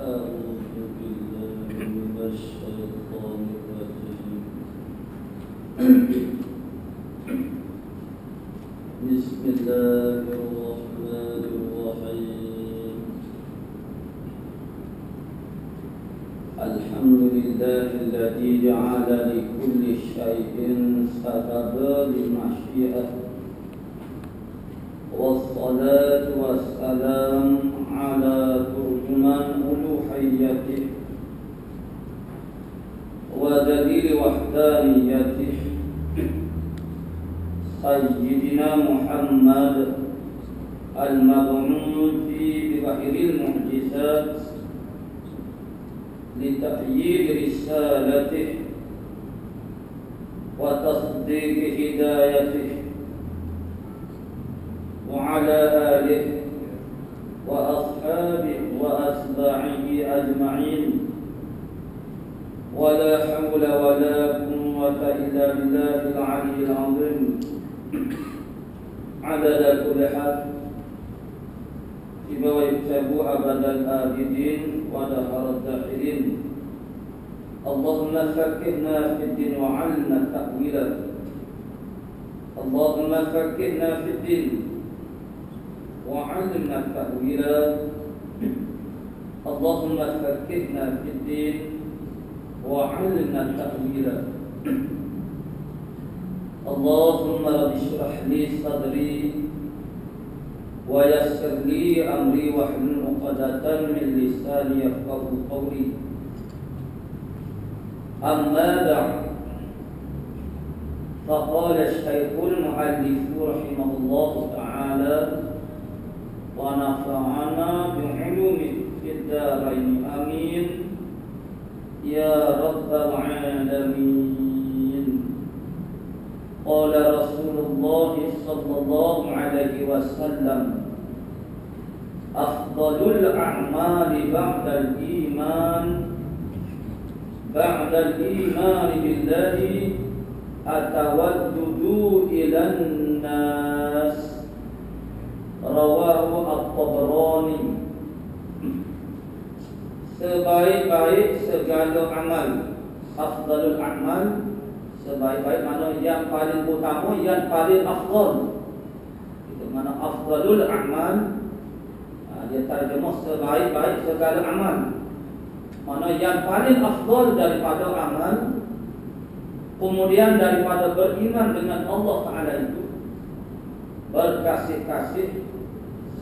أعوذ بالله من الشيطان الرجيم. بسم الله الرحمن الرحيم. الحمد لله الذي جعل لكل شيء سببا لمشيئته، والصلاة والسلام على ترجمان ألوهيته ودليل وحدانيته سيدنا محمد المبعوث بظاهر المعجزات لتأييد رسالته وتصديق هدايته، وعلى آله وأصحابه وأتباعه أجمعين، ولا حول ولا قوة إلا بالله العلي العظيم. عدد كل حال بما يكتب أبد الآبدين ودهر الداخلين. اللهم فقهنا في الدين وعلمنا تأويله. اللهم فقهنا في الدين وعلمنا تأويله. اللهم فقهنا في الدين وعلمنا تأويله. اللهم رب اشرح لي صدري ويسر لي أمري واحلل عقدة من لساني يفقهوا قولي. أما بعد، فقال الشيخ المؤلف رحمه الله تعالى ونفعنا بعلومه في الدارين آمين يا رب العالمين. قال رسول الله صلى الله عليه وسلم أفضل الأعمال بعد الإيمان بالله التودد إلى الناس. رواه At-Tabrani. Sebaik-baik segala amal, afdalul amal, sebaik-baik mana yang paling utama, yang paling afdal. Itu mana afdalul amal. Dia terjemah sebaik-baik segala amal, mana yang paling afdal daripada amal. Kemudian daripada beriman dengan Allah Ta'ala itu berkasih-kasih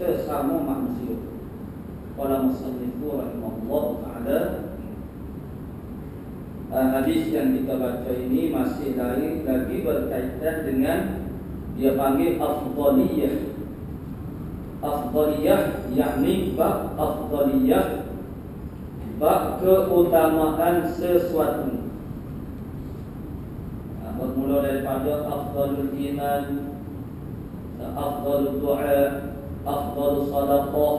sesama manusia. Qala musannifu rahimahullah ta'ala. Hadis yang kita baca ini masih lagi berkaitan dengan dia panggil afdaliyah. Afdaliyah yakni bab afdaliyah, bab keutamaan sesuatu. Bermula daripada afdalul iman, afdalul du'a, afdalul sadaqah.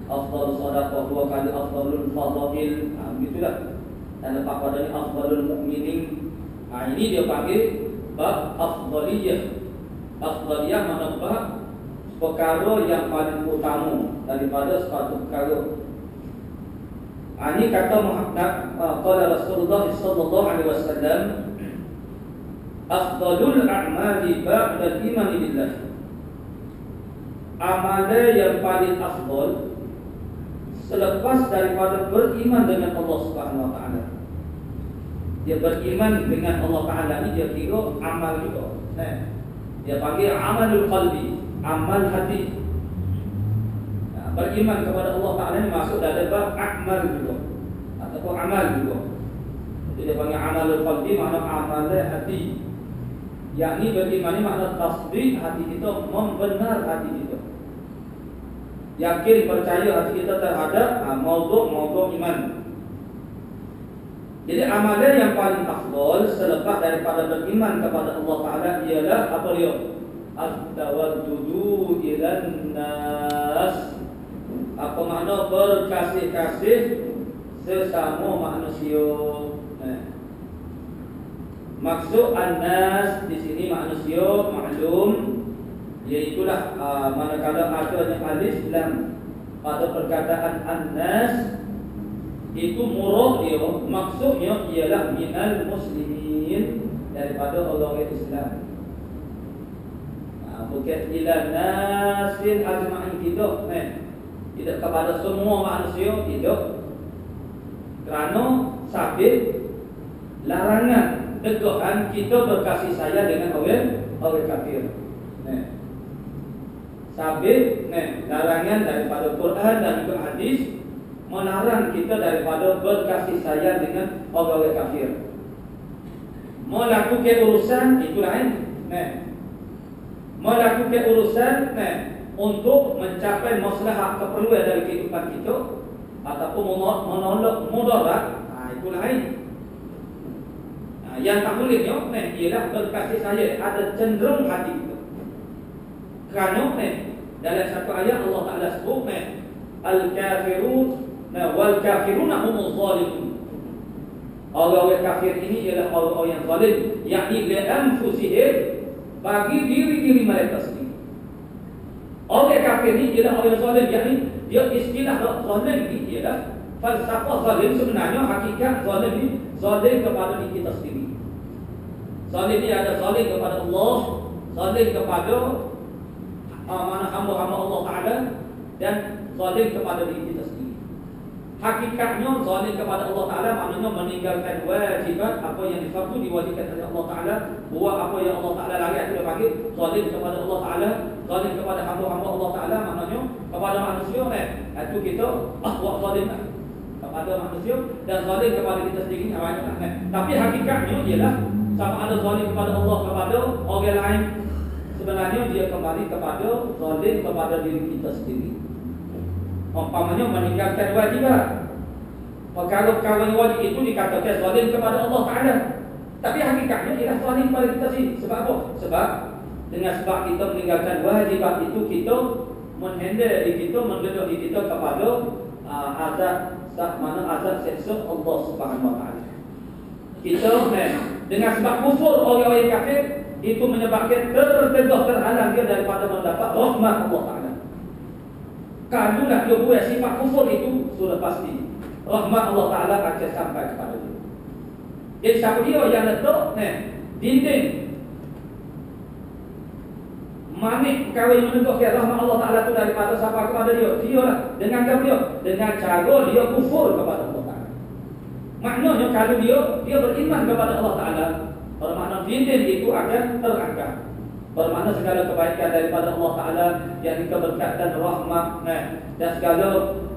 Afdalul sadaqah dua kali afdalul fadail. Begitulah. Dan lepas pada ini afdalul mu'minin. Ini dia panggil bab afdaliyah. Afdaliyah mana bab perkara yang paling utama daripada suatu perkara. Ini kata Muhammad qala Rasulullah sallallahu alaihi wasallam afdalul a'mali ba'da al-iman billah. Amalan yang paling afdal selepas daripada beriman dengan Allah Subhanahu wa taala. Dia beriman dengan Allah Taala ni dia kira amal juga. Dia panggil amalul qalbi, amal hati. Beriman kepada Allah Taala ni masuk dalam bab amal juga ataupun amal juga. Jadi dia panggil amalul qalbi, makna amal hati. Yakni beriman ni makna tasdik hati kita, membenar hati kita, yakin percaya hati kita terhadap maudhu' iman. Jadi amalan yang paling afdal selepas daripada beriman kepada Allah Ta'ala ialah apa dia? At-tawaddudu ilan nas. Apa makna berkasih-kasih sesama manusia? Maksud an-nas di sini manusia maklum, iaitulah manakala adanya alif lam pada perkataan an-nas, itu murad dia maksudnya ialah minal muslimin, daripada orang Islam. Bukan ila nasil ajma'in, tidak kepada semua manusia, tidak. Kerana sabit larangan teguhan kita berkasih sayang dengan orang kafir. Sabit larangan daripada Quran dan juga hadis melarang kita daripada berkasih sayang dengan orang kafir. Melakukan urusan itu lain. Melakukan urusan untuk mencapai maslahat keperluan dari kehidupan kita ataupun menolak mudarat, itu lain. Yang tak bolehnya ialah berkasih sayang ada cenderung hati kita. Kerana dalam satu ayat Allah Ta'ala sebut al-kafirun wal kafiruna humuz zalimun. Orang-orang kafir ini ialah orang-orang yang zalim, yakni li anfusihim, bagi diri-diri mereka sendiri. Orang kafir ini ialah orang zalim, yakni dia istilah zalim ini ialah falsafah zalim. Sebenarnya hakikat zalim ini zalim kepada diri kita sendiri. Zalim ini ada zalim kepada Allah, zalim kepada mana hamba-hamba Allah Ta'ala, dan zalim kepada diri kita sendiri. Hakikatnya zalim kepada Allah Ta'ala maknanya meninggalkan wajibat, apa yang difardu diwajibkan oleh Allah Ta'ala, buat apa yang Allah Ta'ala larang itu dipanggil zalim kepada Allah Ta'ala. Zalim kepada hamba-hamba Allah Ta'ala maknanya kepada manusia itu kita buat zalim kepada manusia, dan zalim kepada kita sendiri banyak. Tapi hakikatnya ialah sama ada zalim kepada Allah kepada orang lain, sebenarnya dia kembali kepada zalim kepada diri kita sendiri. Umpamanya meninggalkan wajibat, perkara-perkara wajib itu dikatakan zalim kepada Allah Ta'ala, tapi hakikatnya ialah zalim kepada kita sendiri. Sebab apa? Sebab dengan sebab kita meninggalkan wajibat itu, kita menghendar diri kita, menggedor diri kita kepada azab, mana azab seksa Allah Subhanahu Wa Ta'ala. Kita dengan sebab kufur orang-orang kafir itu menyebabkan tertegah, terhalang dia daripada mendapat rahmat Allah Ta'ala. Kalau nak dia buat sifat kufur itu, sudah pasti rahmat Allah Ta'ala akan sampai kepada dia. Jadi siapa dia yang letak dinding manik perkara yang menegakkan rahmat Allah Ta'ala itu daripada sampai kepada dia, dia lah. Dengan cara dia, dengan cara dia kufur kepada Allah Ta'ala. Maknanya kalau dia beriman kepada Allah Ta'ala, bermakna dinding itu akan terangkat. Bermakna segala kebaikan daripada Allah Ta'ala, yang keberkatan rahmat dan segala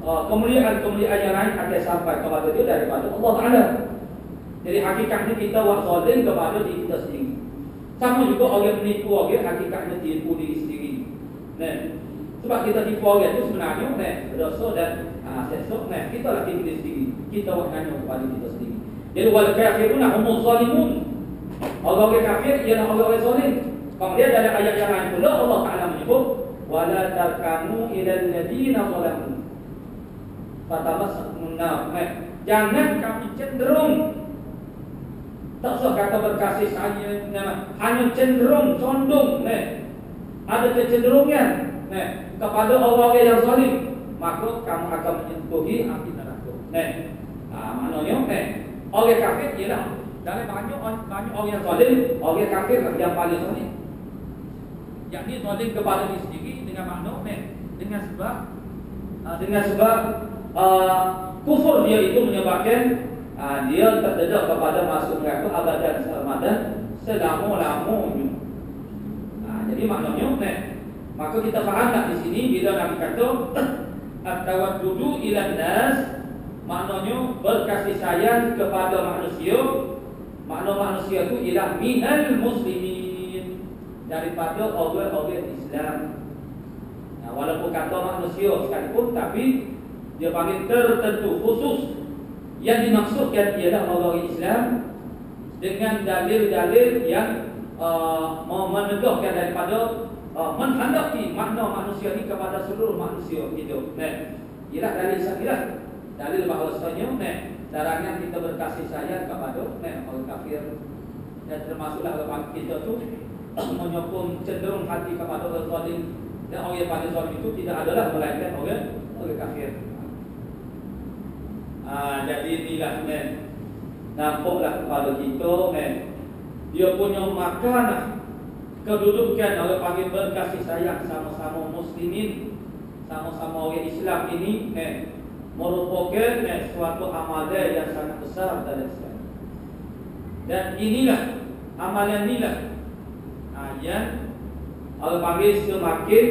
kemuliaan-kemuliaan yang lain akan sampai kepada dia daripada Allah Ta'ala. Jadi hakikatnya kita buat zalim kepada diri kita sendiri. Sama juga orang menipu orang, hakikatnya tipu diri sendiri. Sebab kita tipu orang itu sebenarnya dosa dan seksa, kita lah tipu diri sendiri. Kita buat hanya kepada kita sendiri. Jadi wal kafiruna humuz zalimun. Orang kafir ialah orang zalim. Kemudian dalam ayat yang lain pula Allah Ta'ala menyebut wala tarkanu ilal ladina zalamu fatamassakum nar. Jangan kami cenderung, tak usah kata berkasih sayang, hanya cenderung, condong, ada kecenderungan kepada orang yang zalim, maka kamu akan menyentuhi api neraka. Maknanya orang kafir ialah dalam banyak orang yang zalim, orang kafir yang paling zalim, yakni zalim kepada diri sendiri dengan makna dengan sebab kufur dia itu menyebabkan dia terdedah kepada masuk neraka abadan sarmadan selama-lamanya. Jadi maknanya maka kita fahamlah di sini bila Nabi kata at-tawaddudu ilan nas, maknanya berkasih sayang kepada manusia. Makna manusia itu ialah minal muslimin, daripada orang-orang Islam. Walaupun kata manusia sekalipun, tapi dia panggil tertentu khusus. Yang dimaksudkan ialah orang Islam dengan dalil-dalil yang menegakkan daripada menghendaki makna manusia ini kepada seluruh manusia hidup. Ialah dalil sakilah, dalil bahawasanya larangan kita berkasih sayang kepada orang kafir, dan termasuklah orang kita tu menyokong cenderung hati kepada orang zalim, dan orang yang pada zalim itu tidak adalah melainkan orang kafir. Jadi inilah nampaklah kepada kita dia punya makanan kedudukan oleh panggil berkasih sayang sama-sama muslimin, sama-sama orang Islam ini merupakan suatu amalan yang sangat besar dalam Islam. Dan inilah amalan inilah yang oleh panggil semakin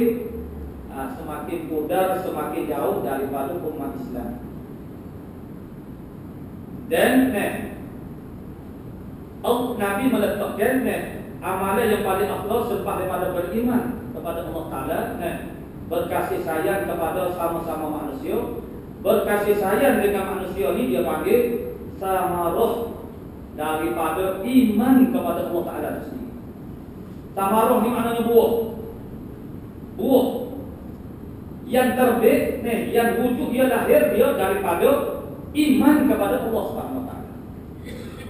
pudar, semakin jauh daripada umat Islam. Dan Nabi meletakkan amalan yang paling afdal selepas daripada beriman kepada Allah Ta'ala, berkasih sayang kepada sama-sama manusia. Berkasih sayang dengan manusia ini dia panggil samaroh daripada iman kepada Allah Ta'ala sendiri. Samaroh ni maknanya buah. Buah yang terbit yang wujud dia lahir dia daripada iman kepada Allah Subhanahu Wa Ta'ala.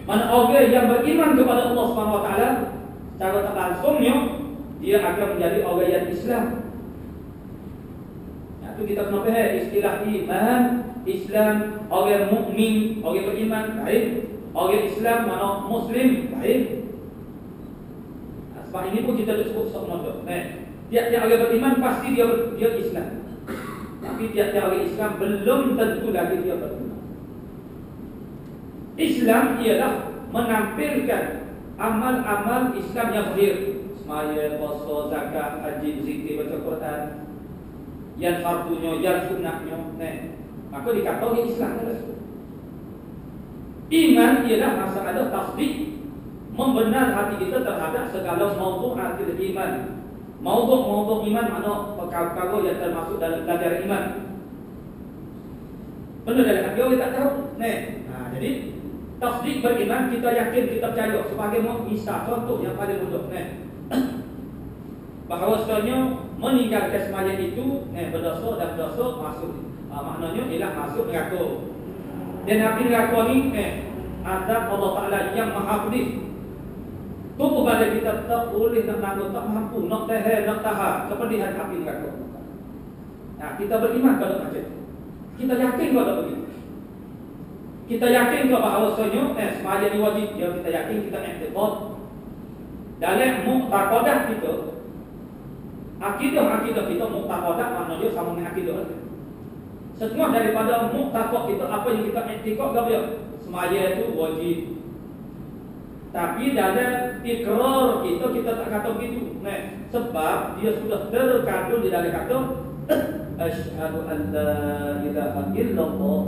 Mana orang yang beriman kepada Allah Subhanahu Wa Ta'ala secara tak langsungnya dia akan menjadi orang yang Islam. Itu kita kena faham istilah iman, Islam, orang mukmin, orang beriman, baik. Orang Islam mana Muslim, baik. Sebab ini pun kita sebut sok-nok. Tiap-tiap orang beriman pasti dia Islam. Tapi tiap-tiap orang Islam belum tentu lagi dia beriman. Islam ialah menampilkan amal-amal Islam yang zahir, semaya, puasa, zakat, haji, zikir, baca Quran, yang fardunya, yang sunnahnya, maka dikatakan Islam adalah iman ialah masalah tasdik, membenar hati kita terhadap segala maudhu' hati iman. Maudhu' iman makna perkara-perkara yang termasuk dalam pelajaran iman. Benda dalam hati orang tak tahu. Jadi tasdik beriman, kita yakin, kita percaya. Sebagai misal contoh yang paling mudah, bahawa sebenarnya meninggalkan sembahyang itu berdosa dan berdosa masuk, maknanya ialah masuk neraka. Dan api neraka ni azab Allah Ta'ala yang maha pedih. Tubuh badan kita tak boleh nak tangguh, tak mampu nak tahan kepedihan api neraka. Kita beriman kalau macam itu. Kita yakin kalau begitu. Kita yakin kalau bahawasanya sembahyang ni wajib, kita yakin, kita i'tiqad dalam mu'taqadah kita. Akidah kita mu'taqadah maknanya sama dengan akidah. Setengah daripada mu'taqad kita, apa yang kita i'tiqad dia sembahyang itu wajib. Tapi dalam ikrar kita tak kata begitu. Sebab dia sudah terkandung di dalam kata asyhadu an la ilaha illallah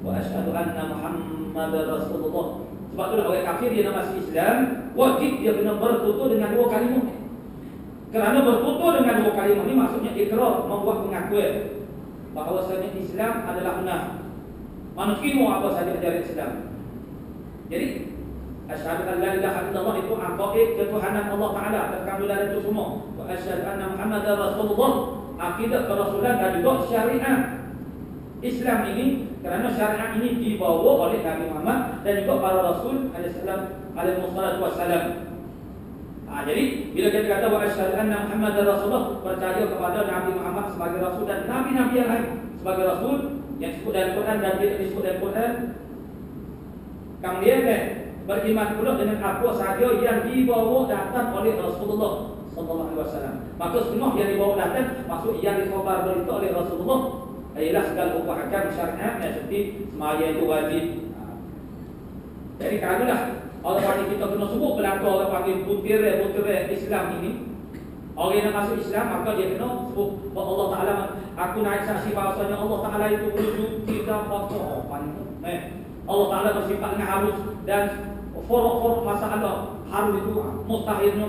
wa asyhadu anna Muhammadar Rasulullah. Sebab itulah orang kafir dia nak masuk Islam, wajib dia kena bertutur dengan dua kalimah. Kerana bertutur dengan dua kalimah ini maksudnya ikrar, membuat pengakuan bahawa Islam adalah benar. Manusia apa saja ajaran Islam. Jadi asyhadu an la ilaha illallah itu aqaid ketuhanan Allah Ta'ala, terkandung dalam itu semua. Wa asyhadu anna Muhammadar Rasulullah, akidah kerasulan dan juga syariat Islam ini, kerana syariat ini dibawa oleh Nabi Muhammad dan juga para Rasul alaihi wassalam. Jadi bila kita kata wa asyhadu anna Muhammadar Rasulullah, percaya kepada Nabi Muhammad sebagai Rasul dan Nabi-Nabi yang lain sebagai Rasul yang disebut dalam Quran dan tidak disebut dalam Quran. Kemudian beriman pula dengan apa sahaja yang dibawa datang oleh Rasulullah sallallahu alaihi wasallam. Maka semua yang dibawa datang maksud yang dikhabar berita oleh Rasulullah ialah segala hukum hakam syariat yang seperti sembahyang itu wajib. Jadi kalulah orang panggil kita kena sebut belaka orang panggil butir Islam ini. Orang yang nak masuk Islam maka dia kena sebut bahawa Allah Ta'ala, aku naik saksi bahasanya Allah Ta'ala itu wujud, tidak kotor. Allah Ta'ala bersifat dengan halus dan forok masalah harus itu mustahilnya.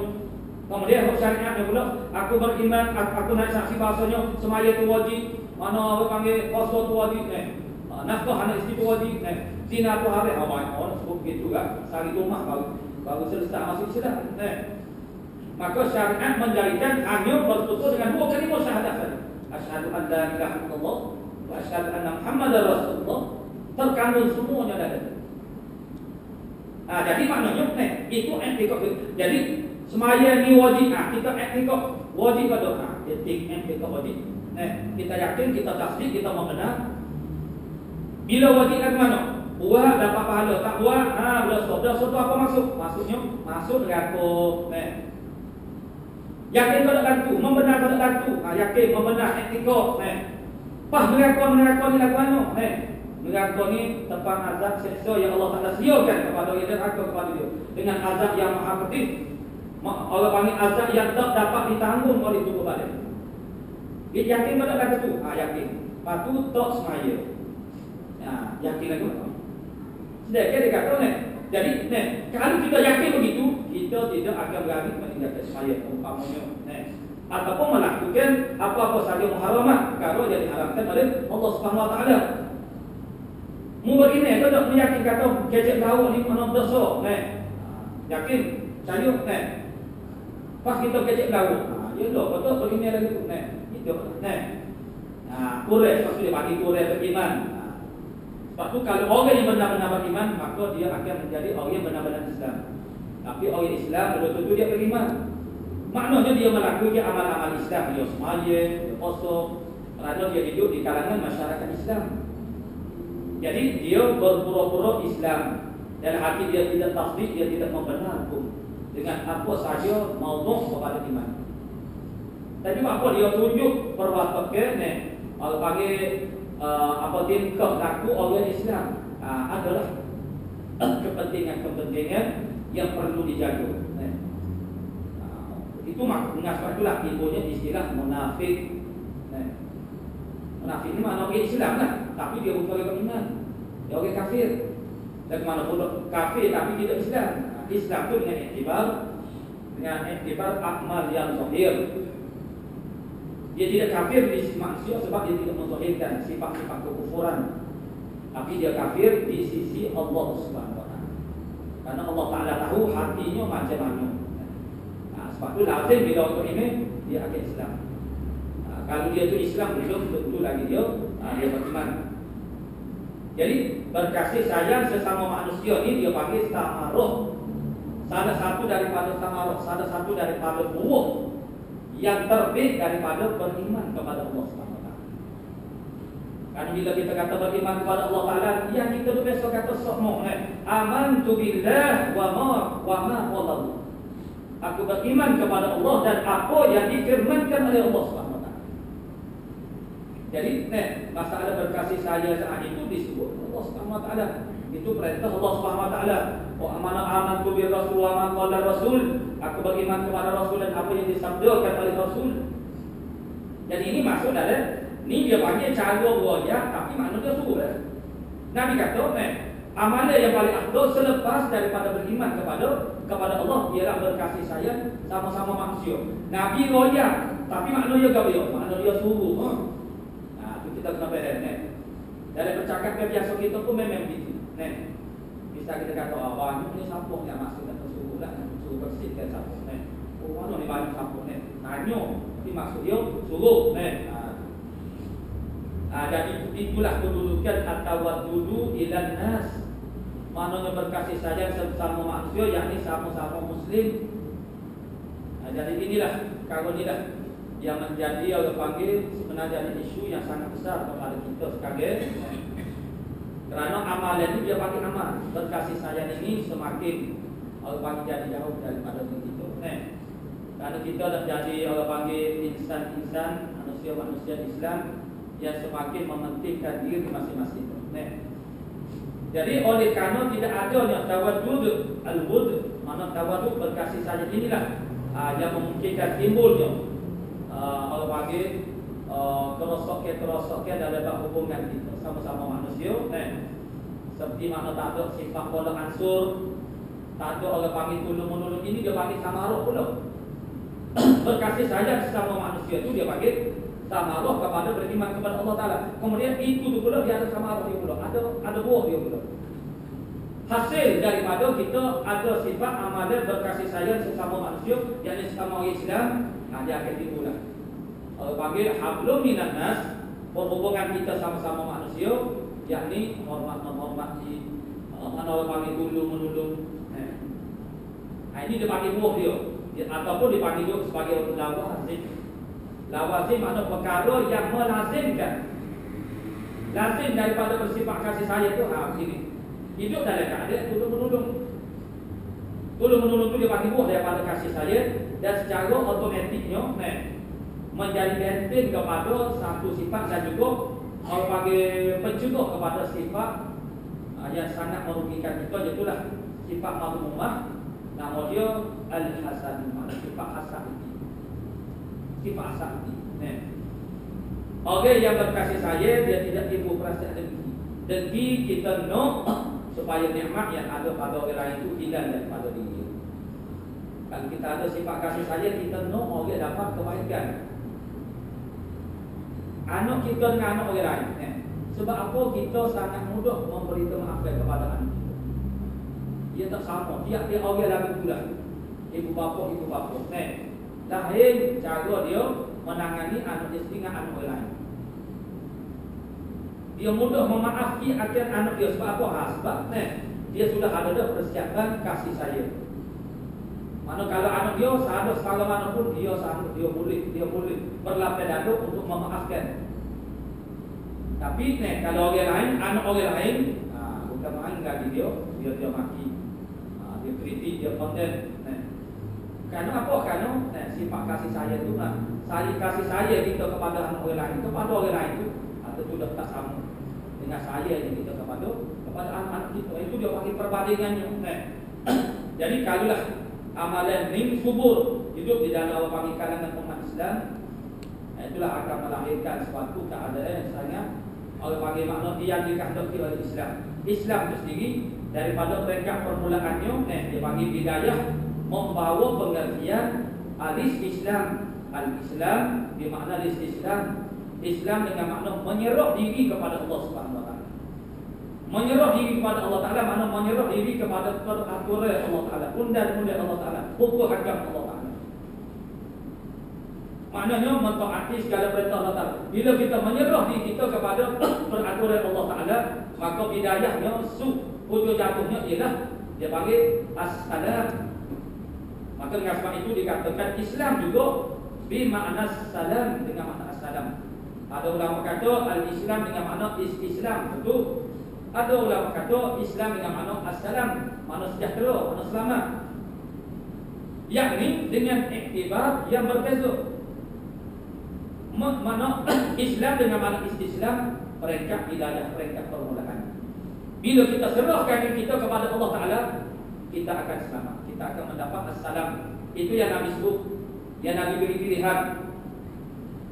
Kemudian syariatnya pula, aku beriman, aku naik saksi bahasanya semaya itu wajib, mana orang panggil puasa itu wajib, nafkah anak isteri itu wajib, zina itu haram. Orang sebut begitu juga, sari rumah baru selesai masuk Islam. Maka syariat menjadikan hanya bertutur dengan dua kalimah syahadat saja. Asyhadu an la ilaha illallah wa asyhadu anna Muhammadar Rasulullah, terkandung semuanya dalam. Jadi maknanya itu i'tiqad. Jadi sembahyang ni wajib. Kita i'tiqad wajib pada i'tiqad wajib. Kita yakin, kita tasdik, kita mengenal. Bila wajib ke mana? Buat dapat pahala, tak buat, dosa. Dosa tu apa maksud? Maksudnya masuk neraka. Yakin kau nak tu, membenar kau nak tu. Yakin membenar etika. Pas neraka ni lagu mana? Neraka ni tempat azab seksa yang Allah Taala siapkan kepada dia dan aku kepada dia dengan azab yang maha pedih. Orang panggil azab yang tak dapat ditanggung oleh tubuh badan. Dia yakin kau nak tu? Yakin. Lepas tu tak semaya. Yakin lagu apa? Sedekah dia kata jadi kalau kita yakin begitu, kita tidak akan berani meninggalkan semaya umpamanya. Ataupun melakukan apa-apa saja muharamat kalau dia diharamkan oleh Allah Subhanahu Wa Taala. Mungkin ini kau tak meyakin kata kecek tahu ni mana dosa. Yakin, saya pas kita kecek tahu. Ya dah, betul begini lagi tu. Itu kurang maksud dia bagi kurang beriman. Sebab tu kalau orang yang benar-benar beriman, maka dia akan menjadi orang yang benar-benar Islam. Tapi orang Islam belum tentu dia beriman. Maknanya dia melakukan amal-amal Islam, dia semaya, dia puasa, kerana dia hidup di kalangan masyarakat Islam. Jadi dia berpura-pura Islam dan hati dia tidak tasdik, dia tidak membenarkan dengan apa saja maudhu' kepada iman. Tapi apa dia tunjuk perwatakan orang panggil apa tingkah laku orang Islam adalah kepentingan-kepentingan yang perlu dijaga. Itu mengasal itulah ibunya istilah munafik. Munafik ini makna orang Islam lah, tapi dia bukan orang iman. Dia orang kafir. Dan mana pun kafir tapi tidak Islam. Islam itu dengan iktibar amal yang zahir. Dia tidak kafir di sisi manusia sebab dia tidak menzahirkan sifat-sifat kekufuran. Tapi dia kafir di sisi Allah Subhanahu Wa Taala. Karena Allah Taala tahu hatinya macam mana. Sebab itu lazim bila orang ini dia akan Islam. Kalau dia itu Islam belum tentu lagi dia beriman. Jadi berkasih sayang sesama manusia ini dia panggil tamarruh. Salah satu daripada tamarruh, salah satu daripada buah yang terbit daripada beriman kepada Allah Subhanahu Wa Taala. Karena bila kita kata beriman kepada Allah Taala, yang kita tu biasa kata semua amantu billah wa ma qala. Aku beriman kepada Allah dan apa yang difirmankan oleh Allah Subhanahu Wa Taala. Jadi masalah berkasih sayang saat itu disebut Allah Subhanahu Wa Taala. Itu perintah Allah Subhanahu Wa Taala. Wa amana amantu bir rasul wa ma qala rasul. Aku beriman kepada Rasul dan apa yang disabdakan oleh Rasul. Jadi ini masuk dalam ni dia panggil cara wajah tapi makna dia suruh. Nabi kata amalan yang paling afdal selepas daripada beriman kepada Allah ialah berkasih sayang sama-sama manusia. Nabi royak tapi makna dia gawe, makna dia suruh. Itu kita kena beres Dalam percakapan biasa kita pun memang begitu. Bisa kita kata ini sampung yang masuk dan suruh lah, suruh bersihkan sampung mana ni banyak sampung tanya tapi maksud dia suruh jadi itulah kedudukan at-tawaddudu ilan nas. Maknanya berkasih sayang sesama manusia, yakni sama-sama muslim. Jadi inilah kalau inilah yang menjadi orang panggil sebenarnya isu yang sangat besar kepada kita sekarang. Kerana amalan ini dia panggil amal. Berkasih sayang ini semakin orang panggil jadi jauh daripada kita. Kerana kita dah jadi orang panggil insan-insan, manusia-manusia Islam yang semakin mementingkan diri masing-masing. Jadi oleh kerana tidak adanya tawaddud al-wud, mana tawaddud berkasih sayang inilah yang memungkinkan timbulnya orang panggil kerosakan dalam hubungan kita sama-sama manusia. Seperti mana tak ada sifat bola ansur, tak ada orang panggil tolong-menolong, ini dia panggil tamarruh pula. Berkasih sayang sesama manusia itu dia panggil tamarruh kepada beriman kepada Allah Taala. Kemudian itu pula dia ada tamarruh dia pula, ada buah dia pula. Hasil daripada kita ada sifat amalan berkasih sayang sesama manusia, yakni sesama orang Islam, dia akan timbullah. Panggil hablum minan nas, perhubungan kita sama-sama manusia, yakni menghormati, orang panggil tolong-menolong. Ini dia panggil buah dia. Ataupun dipanggil juga sebagai lawazim. Lawazim makna perkara yang melazimkan. Lazim daripada bersifat kasih sayang itu begini. hidup dalam keadaan tolong menolong. Tolong menolong itu dia panggil buah daripada kasih sayang dan secara otomatiknya menjadi benteng kepada satu sifat dan juga orang panggil pencegah kepada sifat yang sangat merugikan kita, itulah sifat mazmumah. Nama dia al-hasan, sifat hasan. Sifat hasan ini. Orang yang berkasih sayang dia tidak timbul perasaan dengki. Dengki kita nak supaya nikmat yang ada pada orang lain itu hilang daripada diri. Kalau kita ada sifat kasih sayang, kita nak orang dapat kebaikan. Anak kita dengan anak orang lain. Sebab apa kita sangat mudah memberi kemaafan kepada anak kita. Dia tak sama. Tiap-tiap orang lain pula. Ibu bapa. Lain cara dia menangani anak dia sendiri dengan anak orang lain. Dia mudah memaafkan akan anak dia. Sebab apa? Sebab dia sudah ada persiapan kasih sayang. Mana kalau anak dia sahaja sekala mana pun dia boleh berlapis dada untuk memaafkan. Tapi kalau orang lain, anak orang lain, bukan main gaji dia maki, dia kritik, dia konten. Karena apa? Karena sifat kasih sayang itu kasih sayang kita kepada anak orang lain, kepada orang lain itu atau sudah tak sama dengan sayang yang kita kepada anak-anak kita. Itu dia panggil perbandingannya. Jadi kalaulah amalan ini subur hidup di dalam panggil kalangan umat Islam, itulah akan melahirkan suatu keadaan yang sangat orang panggil makna yang dikehendaki oleh Islam. Islam itu sendiri daripada peringkat permulaannya dia panggil bidayah, membawa pengertian alis Islam. Al-Islam bermakna alis Islam. Islam dengan makna menyerah diri kepada Allah Subhanahu Wa Taala. Menyerah diri kepada Allah Taala makna menyerah diri kepada peraturan Allah Taala, undang-undang Allah Taala, hukum agama Allah Taala. Maknanya mentaati segala perintah Allah Taala. Bila kita menyerah diri kita kepada peraturan Allah Taala, maka bidayahnya hujung jatuhnya ialah dia panggil as-salam. Maka dengan sebab itu dikatakan Islam juga bermakna salam dengan makna as-salam. Ada ulama kata al-Islam dengan makna Islam itu. Ada ulama kata Islam dengan makna as-salam, makna sejahtera, makna selamat. Yakni dengan iktibar yang berbeza. Makna Islam dengan makna Islam peringkat hidayah, peringkat permulaan. Bila kita serahkan kita kepada Allah Taala, kita akan selamat. Kita akan mendapat as-salam. Itu yang Nabi sebut, yang Nabi beri pilihan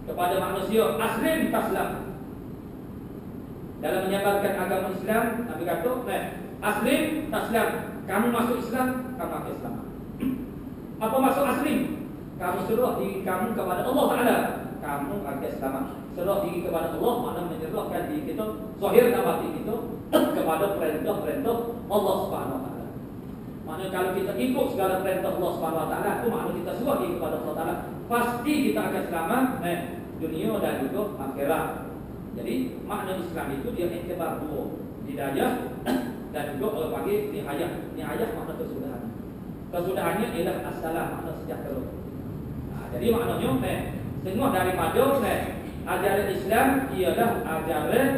kepada manusia, aslim taslam. Dalam menyebarkan agama Islam, Nabi kata, aslim taslam. Kamu masuk Islam, kamu akan selamat. Apa maksud aslim? Kamu serah diri kamu kepada Allah Taala, kamu akan selamat. Serah diri kepada Allah makna menyerahkan diri kita, zahir dan batin kita kepada perintah-perintah Allah Subhanahu Wa Taala. Maknanya kalau kita ikut segala perintah Allah Subhanahu Wa Taala, itu makna kita serah diri kepada Allah Taala, pasti kita akan selamat dunia dan juga akhirat. Jadi makna Islam itu dia iktibar dua, hidayah dan juga orang panggil nihayah. Nihayah makna kesudahan. Kesudahannya ialah as-salam, makna sejahtera. Jadi maknanya semua daripada ajaran Islam ialah ajaran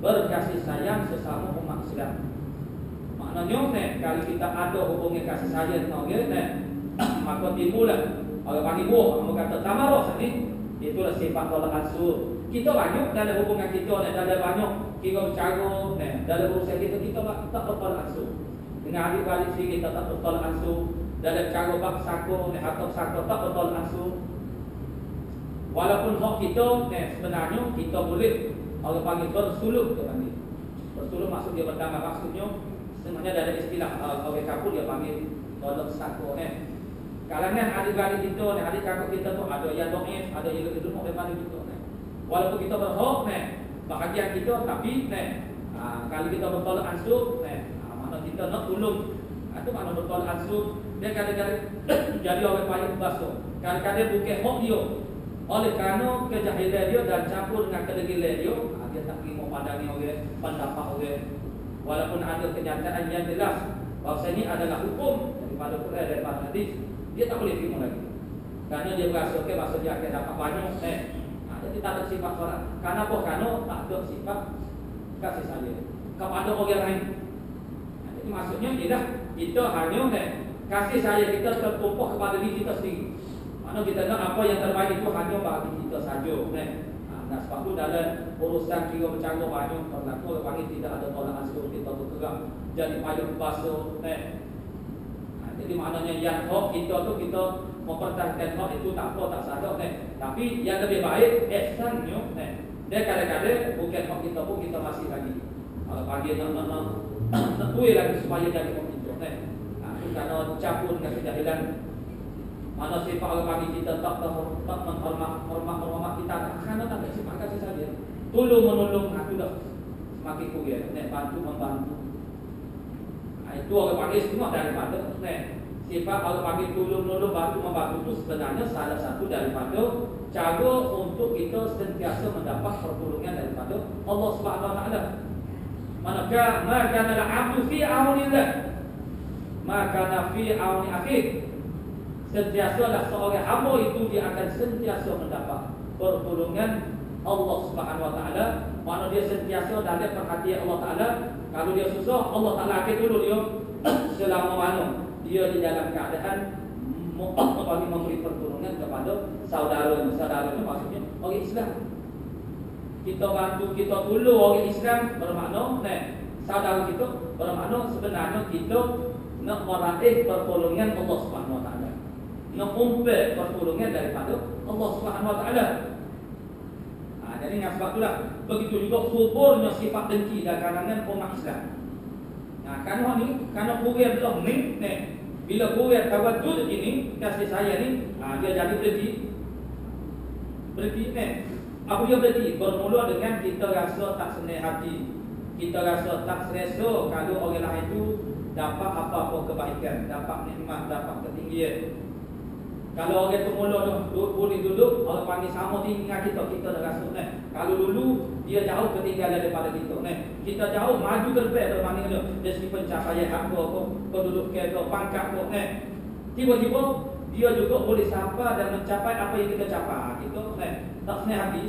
berkasih sayang sesama umat Islam. Maknanya kalau kita ada hubungan kasih sayang dengan orang, maka timbullah orang panggil buah, orang kata tamarah ni, itulah sifat tolak ansur. Kita banyak dalam hubungan kita, dalam banyak kira cara, dalam urusan kita tak bertolak ansur. Dengan adik-adik sendiri kita tak bertolak ansur. Dalam cara bak sako, atau sako tak bertolak ansur. Walaupun hak kita sebenarnya kita boleh orang panggil bersuluh, kita panggil. Bersuluh maksud dia berdamai, maksudnya sebenarnya dari istilah orang kapur dia panggil tolak sako. Kalangan adik-adik kita, adik kakak kita tu ada yang doif, ada yang lebih dulu daripada kita. Walaupun kita berhak bahagian kita, tapi kalau kita bertolak ansur, makna kita nak tolong. Itu makna bertolak ansur. Dia kadang-kadang jadi orang payah basuh. Kadang-kadang bukan hak dia. Oleh kerana kejahilan dia dan campur dengan kedegilan dia, dia tak terima pandangan orang, pendapat orang. Walaupun ada kenyataan yang jelas bahawa ini adalah hukum daripada Quran, daripada hadis, dia tak boleh terima lagi. Kerana dia berasa bahasa dia akan dapat banyak. Jadi tak ada sifat orang. Kenapa? Kerana tak ada sifat kasih sayang kepada orang lain. Jadi maksudnya tidak kita hanya kasih sayang kita tertumpuk kepada diri kita sendiri. Mana kita nak apa yang terbaik itu hanya bagi kita saja. Nah, sebab itu dalam urusan kira bercakap banyak berlaku panggil tidak ada tolak suruh kita bergerak jadi payung basuh. Jadi maknanya yang hak kita tu kita mempertahankan hak itu tak apa tak salah. Tapi yang lebih baik ihsannya. Dia kadang-kadang bukan hak kita pun kita masih lagi panggil nak tuai lagi supaya jadi hak kita. Kerana campur dengan kejahilan. Mana sifat orang bagi kita tak menghormat kita, kerana tak ada sifat kasih saja. Tolong menolong aku dah semakin kurang. Bantu membantu. Itu orang panggil semua daripada sifat orang panggil tolong menolong, bantu membantu itu sebenarnya salah satu daripada cara untuk kita sentiasa mendapat pertolongan daripada Allah Subhanahu Wa Taala. Manakah maka al-'abdu fi aunillah maka fi auni akhir. Sentiasalah seorang hamba itu dia akan sentiasa mendapat pertolongan Allah Subhanahu Wa Taala. Mana dia sentiasa dalam perhatian Allah Taala. Kalau dia susah, Allah Taala akan tolong dia selama mana dia di dalam keadaan memberi pertolongan kepada saudara. Saudara itu maksudnya orang Islam. Kita bantu, kita tolong orang Islam bermakna saudara kita bermakna sebenarnya kita nak meraih pertolongan Allah Subhanahu Wa Taala. Nak umpat pertolongan daripada Allah Subhanahu Wa Taala. Jadi dengan sebab itulah begitu juga suburnya sifat dengki dalam kalangan umat Islam. Kerana kurang dah ni, bila kurang tawadud ini, kasih sayang ni, dia jadi berhenti. Apa dia berhenti? Bermula dengan kita rasa tak senang hati. Kita rasa tak selesa kalau orang lain itu dapat apa-apa kebaikan, dapat nikmat, dapat ketinggian. Kalau orang tu mula boleh duduk, orang panggil sama tinggal kita dah rasa. Kalau dulu dia jauh ketinggalan daripada kita. Kita jauh maju ke depan berbanding dia. Dari segi pencapaian apa, kedudukan ke, pangkat ke. Tiba-tiba dia juga boleh sapa dan mencapai apa yang kita capai. Kita tak senang hati.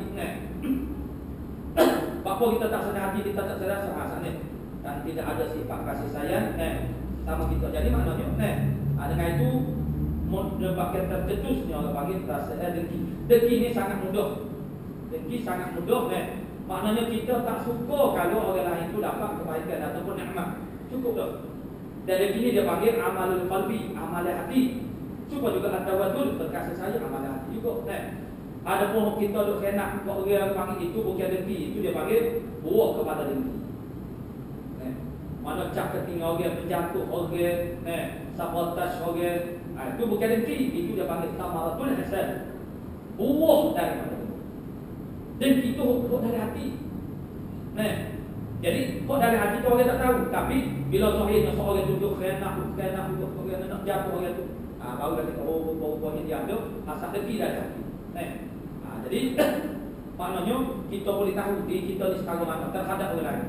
Apa kita tak senang hati, kita tak sedar sana. Dan tidak ada sifat kasih sayang sama kita. Jadi maknanya dengan itu menyebabkan tercetusnya orang panggil rasa dengki. Dengki ini sangat mudah. Dengki sangat mudah. Maknanya kita tak suka kalau orang lain itu dapat kebaikan ataupun nikmat. Cukup dah. Dan dengki ini dia panggil amalul qalbi, amal hati. Cuba juga tawadud, berkasih sayang amal hati juga. Adapun kita duk kena orang panggil itu bukan dengki, itu dia panggil buah kepada dengki. Mana cak ketinggal orang, menjatuh orang, sabotaj orang, itu bukan dengki, itu dia panggil samaratul hasan. Buah daripada itu. Dengki itu huk dari hati. Jadi huk dari hati itu orang tak tahu. Tapi bila zahirnya seorang duduk kena duduk orang nak jatuh orang itu, baru kita bau-baunya dia ada asal dengki dari hati. Jadi maknanya kita boleh tahu diri kita ni sekarang mana terhadap orang lain.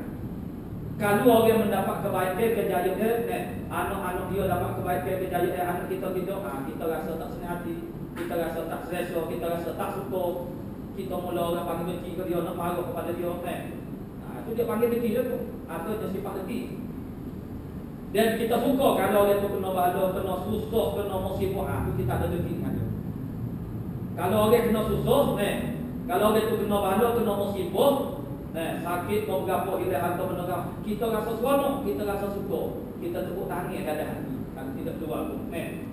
Kalau orang mendapat kebaikan, kejayaan, anak-anak dia dapat kebaikan, kejayaan, anak kita kita rasa tak senang hati, kita rasa tak selesa, kita rasa tak suka. Kita mula orang panggil benci ke dia, nak marah kepada dia. Itu dia panggil benci dia tu. Atau dia sifat benci. Dan kita suka kalau orang tu kena bala, kena susah, kena musibah, itu kita ada benci dengan dia. Kalau orang kena susah, kalau orang tu kena bala, kena musibah, sakit mau berapa hilang atau menengah, kita rasa seronok, kita rasa suka, kita tepuk tangan dada hati. Kalau tidak keluar pun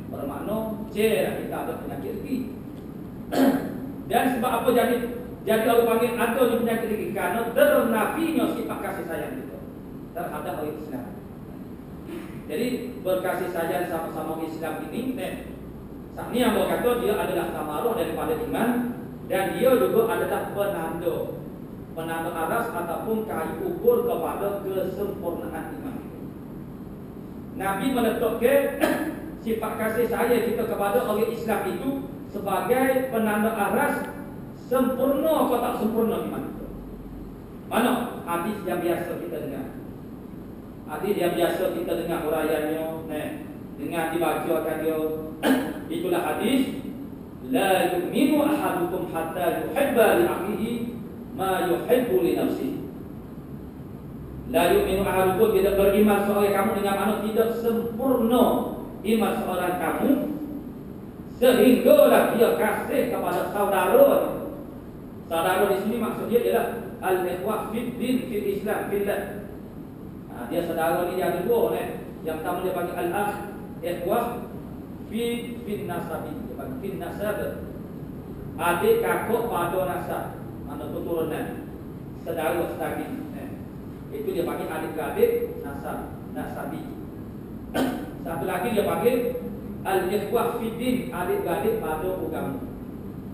bermakna kita ada penyakit rezeki. Dan sebab apa jadi orang panggil ada penyakit rezeki? Kerana ternafinya sifat kasih sayang kita terhadap orang Islam. Jadi berkasih sayang sama-sama orang Islam ini, saat ini yang kata dia adalah samaruh daripada iman, dan dia juga adalah penanda aras ataupun kayu ukur kepada kesempurnaan iman. Nabi meletakkan sifat kasih sayang kita kepada orang Islam itu sebagai penanda aras sempurna atau tak sempurna iman kita. Mana hadis yang biasa kita dengar. Hadis yang biasa kita dengar uraiannya, dengan dibacakan dia. Itulah hadis la yu'minu ahadukum hatta yuhibba li akhihi ma yuhibbu li nafsihi. La yu'minu ahadukum, tidak beriman seorang kamu dengan mana tidak sempurna iman seorang kamu sehinggalah dia kasih kepada saudara. Saudara di sini maksudnya ialah al-ikhwah fid din fil Islam fillah. Dia saudara ni yang kedua yang pertama dia panggil al-akh, ikhwah fil nasab, dia panggil fil nasab. Adik kakak pada nasab, mana keturunan, saudara setagi. Itu dia panggil adik-adik nasabi. Satu lagi dia panggil al-ikhwah fid din, adik-adik pada agama.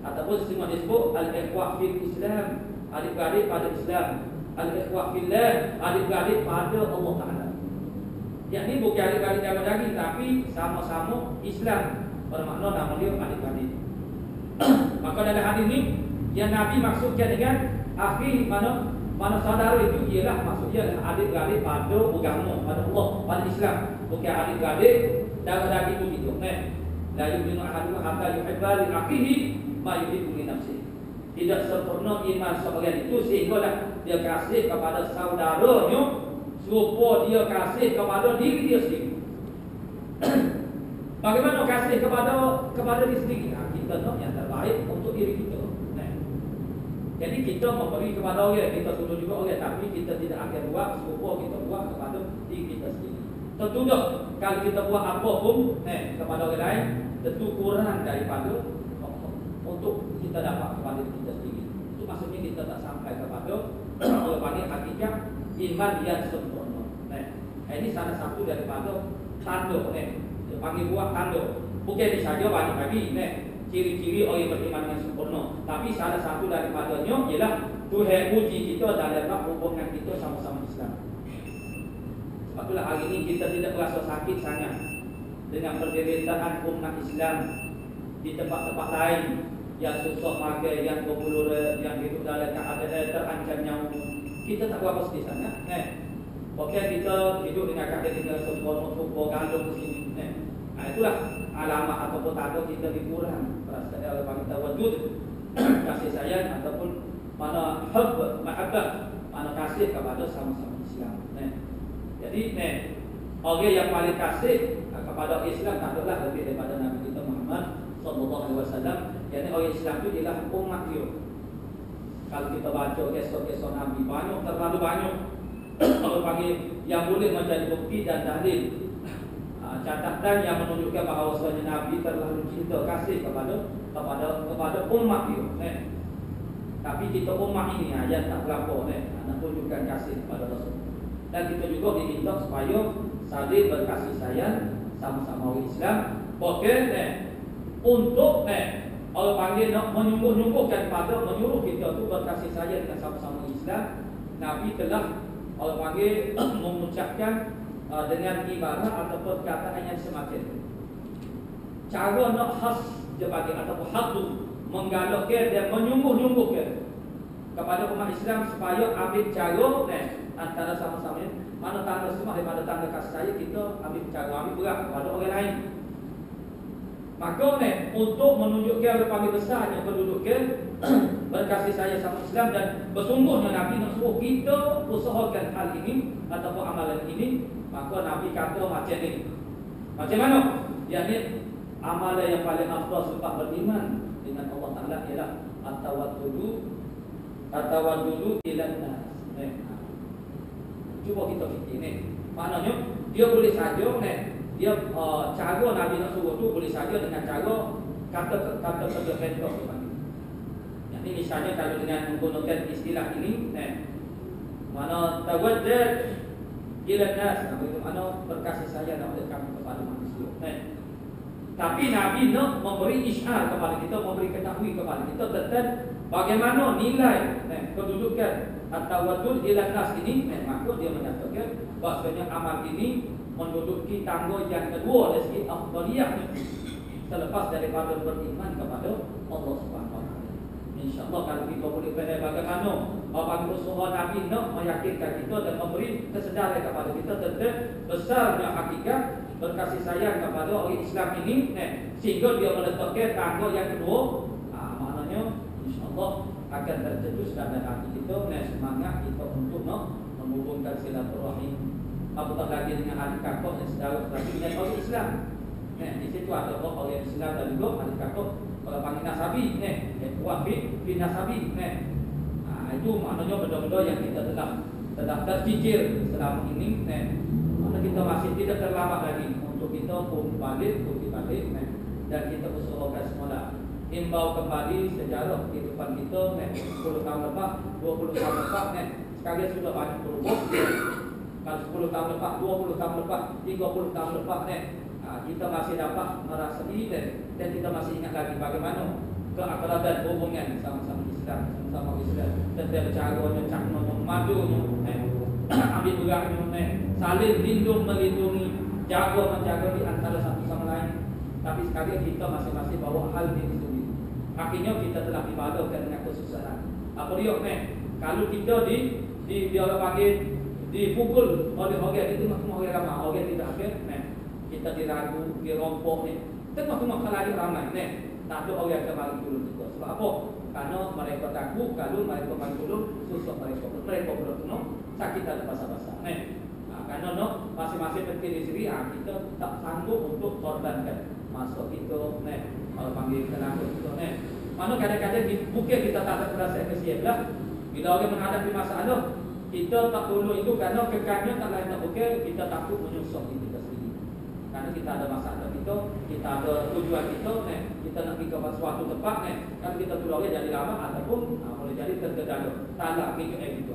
Ataupun semua disebut al-ikhwah fil Islam, adik-adik pada Islam. Al-ikhwah fillah, adik-adik pada Allah Taala. Yang ini bukan adik-adik darah daging, tapi sama-sama Islam. Bermakna nama dia adik-adik. Maka dalam hadis ini yang Nabi maksudkan dengan akhi, mana saudara itu ialah maksudnya adik-adik pada agama, pada Allah, pada Islam. Bukan adik-adik darah daging itu gitu. La yu'minu ahadukum hatta yuhibba li akhihi ma yuhibbu li nafsihi. Tidak sempurna iman seorang itu sehingga dia kasih kepada saudaranya supaya dia kasih kepada diri dia sendiri. Bagaimana kasih kepada diri sendiri? Kita nak yang terbaik untuk diri kita. Jadi kita memberi kepada orang, kita suruh juga orang, tapi kita tidak akan buat supaya kita buat kepada diri kita sendiri. Tentu dah kalau kita buat apa pun kepada orang lain, tentu kurang daripada untuk kita dapat kepada kita sendiri. Itu maksudnya kita tak sampai kepada orang panggil hakikat iman yang sempurna. Ini salah satu daripada tanda. Dia panggil buat tanda. Bukan saja banyak lagi ciri-ciri orang beriman yang sempurna. Tapi salah satu daripadanya ialah Tuhan uji kita dalam hubungan kita sama-sama Islam. Sebab itulah hari ini kita tidak berasa sakit sangat dengan penderitaan umat Islam di tempat-tempat lain yang susah makan, yang berbulu, yang hidup dalam keadaan terancam nyawa. Kita tak berapa sedih sangat. Okey, kita hidup dengan keadaan kita sempurna gandum di sini. Itulah alamat ataupun tanda kita dikurang perasaan bagi tawadud, kasih sayang ataupun mana hub, mahabbah, mana kasih kepada sama-sama Islam. Jadi orang yang paling kasih kepada Islam adalah lebih daripada Nabi kita Muhammad sallallahu alaihi wasallam. Jadi orang Islam itu ialah umat dia. Kalau kita baca kisah-kisah Nabi banyak, terlalu banyak. Kalau panggil yang boleh menjadi bukti dan dalil, catatan yang menunjukkan bahawa Nabi terlalu cinta kasih kepada umat dia. Tapi kita umat ini yang tak berapa nak tunjukkan kasih kepada Rasul. Dan kita juga diminta supaya saling berkasih sayang sama-sama orang Islam. Bahkan untuk orang panggil nak menyungguh-nyungguhkan pada menyuruh kita tu berkasih sayang dengan sama-sama Islam. Nabi telah orang panggil mengucapkan dengan ibarat atau perkataan yang semacam cara nak khas dia bagi ataupun hadu menggalakkan dan menyungguh-nyungguhkan kepada umat Islam supaya ambil cara antara sama-sama mana tanda semua daripada tanda kasih sayang kita ambil cara ambil berat kepada orang lain. Maka untuk menunjukkan betapa besarnya kedudukan berkasih sayang sama Islam dan bersungguhnya Nabi nak suruh kita usahakan hal ini ataupun amalan ini, maka Nabi kata macam ni. Macam mana? Yakni amalan yang paling afdal sebab beriman dengan Allah Taala ialah at-tawaddudu ila nas. Cuba kita fikir maknanya dia boleh saja dia cara Nabi nak suruh tu boleh saja dengan cara kata terdekat. Yang ini misalnya kalau dengan menggunakan istilah ini, mana tawaddud ila nas, mana berkasih sayang nak dekat kepada manusia. Tapi Nabi nak memberi isyar kepada kita, memberi ketahui kepada kita tentang bagaimana nilai kedudukan at-tawaddud ila nas ini. Maka dia menyatakan bahasanya amal ini menduduki tangga yang kedua dari segi afdaliyah selepas daripada beriman kepada Allah Subhanahu wa taala. Insyaallah kalau kita boleh pandai bagaimana bagi usaha Nabi nak meyakinkan kita dan memberi kesedaran kepada kita tentang besarnya hakikat berkasih sayang kepada orang Islam ini, sehingga dia meletakkan tangga yang kedua. Maknanya insyaallah akan tercetus dalam hati kita semangat kita untuk menghubungkan silaturahim, apatah lagi dengan adik kakak dan saudara lagi dengan orang Islam. Di situ ada orang Islam dan juga adik kakak kalau panggil nasabi, wafid bin nasabi. Itu maknanya benda-benda yang kita telah terfikir selama ini. Mana kita masih tidak terlambat lagi untuk kita pun balik dan kita usahakan semula imbau kembali sejarah kehidupan kita 10 tahun lepas, 20 tahun lepas sekarang sudah banyak berubah. Kalau 10 tahun lepas, 20 tahun lepas, 30 tahun lepas kita masih dapat merasai dan kita masih ingat lagi bagaimana keakraban hubungan sama-sama Islam, tentang caranya, caknanya, majunya, ambil beratnya, saling lindung melindungi, jaga menjaga di antara satu sama lain. Tapi sekali kita masing-masing bawa hal ini sendiri. Akhirnya kita telah dibadalkan dengan kesusahan. Apa dia kalau kita di orang panggil dipukul oleh orang itu semua orang ramai, orang tidak akhir kita diragu, dirompok semua kali ramai tak ada orang yang kembali dulu juga. Sebab apa? Karena mereka takut kalau mereka kembali dulu susah mereka bertemu sakit dan basah-basah. Karena masing-masing penting diri kita tak sanggup untuk korbankan masuk itu kalau panggil kenapa itu mana kadang-kadang di bukit kita tak terasa kesialah bila orang menghadapi masalah kita tak tolong itu karena kekannya tak lain tak bukit kita takut menyusah diri kita sendiri karena kita ada masalah kita ada tujuan kita nak pergi ke suatu tempat kan kita tolong jadi lama ataupun boleh jadi tergedala tak nak pergi gitu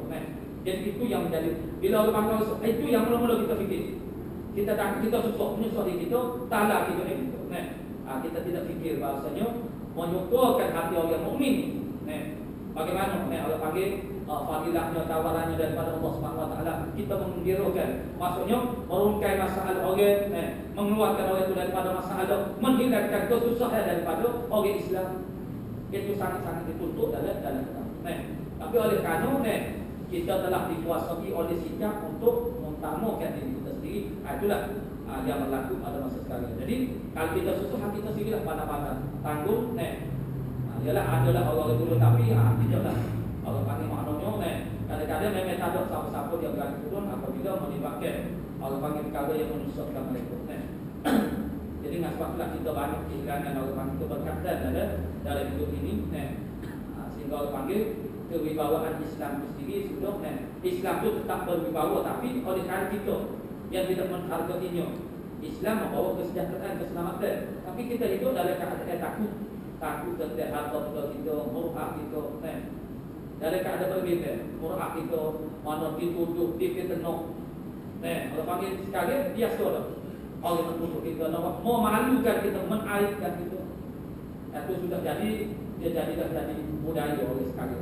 jadi itu yang menjadi bila orang panggil itu yang mula-mula kita fikir kita susah menyusah diri kita tak nak gitu kita tidak fikir bahasanya menyukurkan hati orang mukmin. Bagaimana Allah panggil fadilahnya tawarannya daripada Allah Subhanahu Wa Taala kita menggiraukan maksudnya merungkai masalah orang mengeluarkan orang itu daripada masalah menghilangkan kesusahan daripada orang Islam itu sangat-sangat dituntut dalam tapi oleh kanun kita telah dikuasai oleh sikap untuk mengutamakan diri kita sendiri. Itulah yang berlaku pada masa sekarang. Jadi kalau kita susah kita sendirilah pandang-pandang tanggung ialah adalah Allah dulu tapi tidaklah Allah panggil maknanya kadang-kadang memang tak ada siapa-siapa yang berani turun apabila melibatkan Allah panggil perkara yang menyusahkan mereka. Jadi dengan sebab itulah kita banyak kehilangan Allah panggil keberkatan dalam hidup ini sehingga Allah panggil kewibawaan Islam itu sendiri sudah Islam itu tetap berwibawa tapi oleh kerana kita yang tidak menghargainya Islam membawa kesejahteraan, keselamatan tapi kita hidup dalam keadaan takut tentang harta kita, murah kita dalam keadaan berbeza murah kita, mana dituduh, difitnah kalau panggil sekali biasa dah orang menuduh kita, mau malukan kita, menaikkan kita itu sudah jadi budaya oleh sekali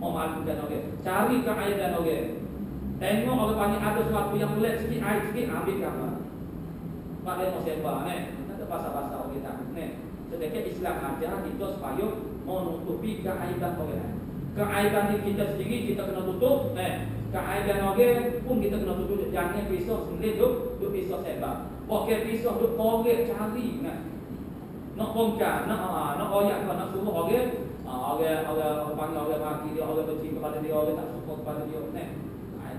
memalukan orang, cari keaiban orang. Tengok orang panggil ada sesuatu yang boleh sikit air sikit ambil gambar. Pak dia mau sembah ada pasal-pasal orang tak sedangkan Islam ajar kita supaya menutupi keaiban orang. Keaiban kita sendiri kita kena tutup. Keaiban orang pun kita kena tutup. Jangan pisau sendiri duk pisau sembah. Pakai pisau duk korek cari nak bongkar, nak oyak, nak suruh orang panggil orang maki dia, orang benci kepada dia, orang tak suka kepada dia.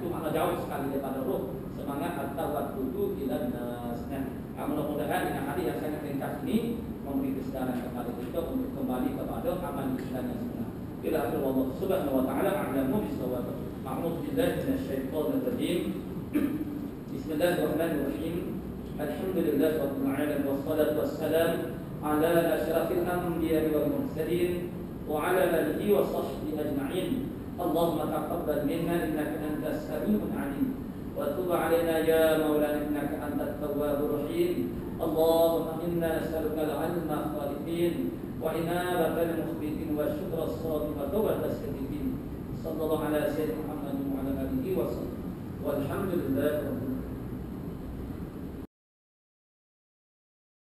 Itu makna jauh sekali daripada roh semangat at-tawaddudu ila nas. Mudah-mudahan dengan hadis yang sangat ringkas ini memberi kesedaran kepada kita untuk kembali kepada amal Islam yang sebenar. Ila Allah Subhanahu wa taala a'lamu bis-shawab. A'udzu billahi minasyaitonir rajim. Bismillahirrahmanirrahim. Alhamdulillahi rabbil alamin wassalatu wassalam ala asyrafil anbiya'i wal mursalin wa ala alihi wa sahbihi ajma'in. Allahumma taqabbal minna innaka antas samiul 'alim wa tub 'alaina ya maulana innaka antat tawwabur rahim. Allahumma inna nas'aluka al-'ilma khalifin wa inabatal mukhbitin wa syukra as-sadiqin wa tawbatas sadiqin. Sallallahu ala sayyidina Muhammad wa ala alihi wa sallam. Walhamdulillahi